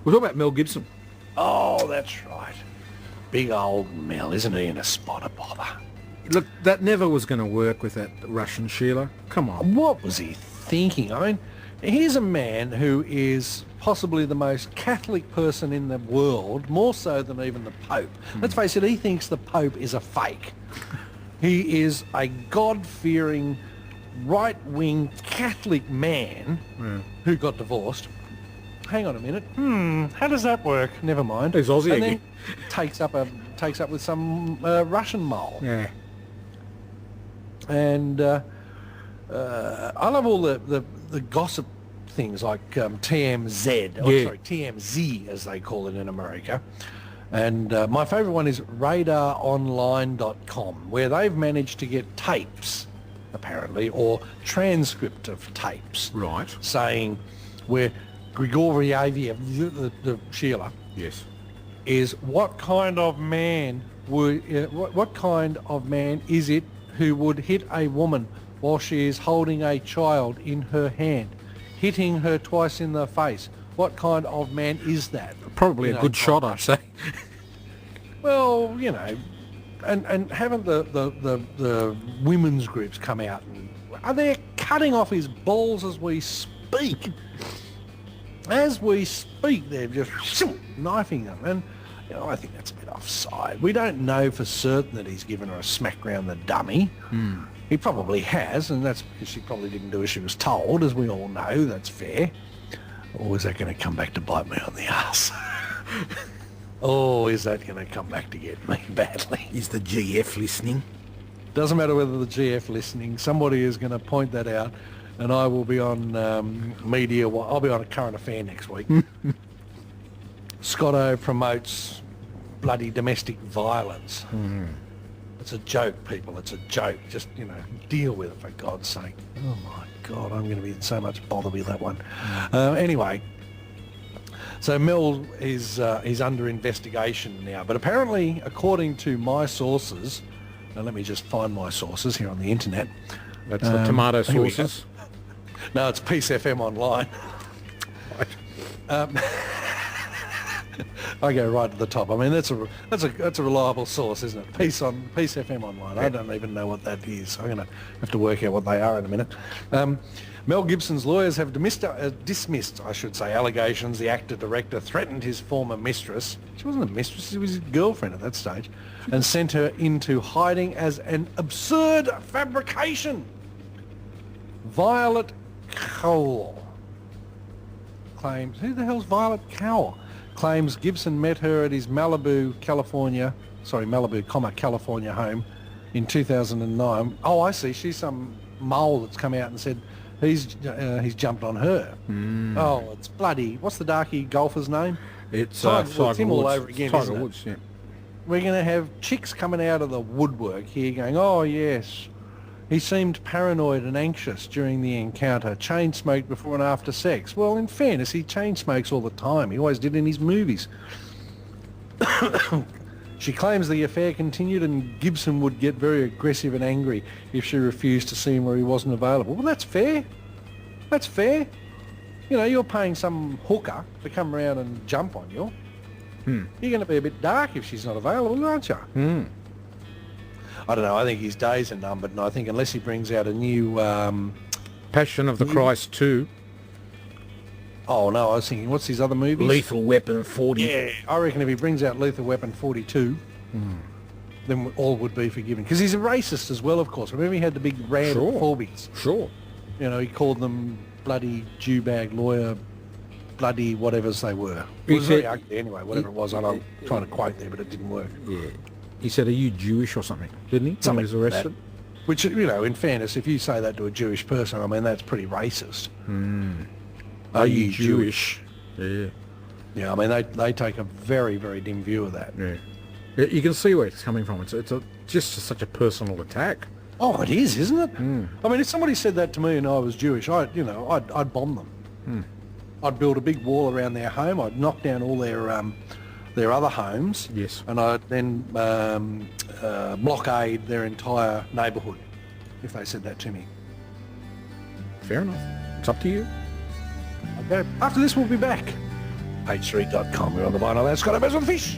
We're talking about Mel Gibson. Oh, that's right. Big old Mel, isn't he in a spot of bother? Look, that never was going to work with that Russian Sheila. Come on. What was he thinking? I mean, here's a man who is possibly the most Catholic person in the world, more so than even the Pope. Let's face it, he thinks the Pope is a fake. He is a God-fearing, right-wing Catholic man who got divorced. Hang on a minute. How does that work? Never mind. He's Aussie and again. Then takes up with some Russian mole. Yeah. And I love all the gossip things like TMZ, TMZ as they call it in America. And my favourite one is radaronline.com, where they've managed to get tapes, apparently, or transcript of tapes. Right. Saying where Grigoriev, the Sheila, Yes. is what kind of man what kind of man is it who would hit a woman while she is holding a child in her hand, hitting her twice in the face? What kind of man is that? Probably a good shot, I'd say. Well, and haven't the women's groups come out and are they cutting off his balls as we speak? As we speak, they're just knifing them, and I think that's a bit offside. We don't know for certain that he's given her a smack round the dummy. He probably has, and that's because she probably didn't do as she was told, as we all know. That's fair. Or is that going to come back to bite me on the ass? Oh, is that going to come back to get me badly? Is the GF listening? Doesn't matter whether the GF listening. Somebody is going to point that out, and I will be on media. I'll be on a current affair next week. Scotto promotes bloody domestic violence. It's a joke, people. It's a joke. Just, deal with it, for God's sake. Oh, my God. I'm going to be in so much bother with that one. Anyway, so Mel is under investigation now. But apparently, according to my sources, now let me just find my sources here on the internet. That's the tomato here we go. sauces. No, it's Peace FM Online. I go right to the top. I mean, that's a reliable source, isn't it? Peace FM Online. I don't even know what that is. I'm going to have to work out what they are in a minute. Mel Gibson's lawyers have dismissed, I should say, allegations the actor-director threatened his former mistress. She wasn't a mistress, she was his girlfriend at that stage, and sent her into hiding as an absurd fabrication. Violet Cowell claims... Who the hell's Violet Cowell? Claims Gibson met her at his Malibu, California home in 2009. Oh, I see. She's some mole that's come out and said he's jumped on her. Oh, it's bloody... What's the darky golfer's name? It's Tiger Woods. Him all Woods. over again, Tiger isn't it? Woods, yeah. We're going to have chicks coming out of the woodwork here going, oh, yes, he seemed paranoid and anxious during the encounter, chain smoked before and after sex. Well, in fairness, he chain smokes all the time. He always did in his movies. She claims the affair continued and Gibson would get very aggressive and angry if she refused to see him where he wasn't available. Well, that's fair. That's fair. You're paying some hooker to come around and jump on you. You're going to be a bit dark if she's not available, aren't you? I don't know. I think his days are numbered, and I think unless he brings out a new... Passion of the Christ 2. Oh, no, I was thinking, what's his other movies? Lethal Weapon 40. Yeah, I reckon if he brings out Lethal Weapon 42, then all would be forgiven. Because he's a racist as well, of course. Remember he had the big rant at Forbies? Sure. He called them bloody Jew-bag lawyer, bloody whatevers they were. It was very ugly anyway, whatever it was. I'm trying to quote there, but it didn't work. Yeah. He said, are you Jewish or something? Didn't he? Something When he was arrested? Like which, in fairness, if you say that to a Jewish person, I mean, that's pretty racist. Are you Jewish? Yeah. Yeah, I mean, they take a very, very dim view of that. Yeah. You can see where it's coming from. It's just such a personal attack. Oh, it is, isn't it? I mean, if somebody said that to me and I was Jewish, I'd bomb them. I'd build a big wall around their home. I'd knock down all their other homes. Yes. And I'd then blockade their entire neighbourhood if they said that to me. Fair enough. It's up to you. Okay. After this, we'll be back. h3.com. We're on the vinyl. That's got a with fish.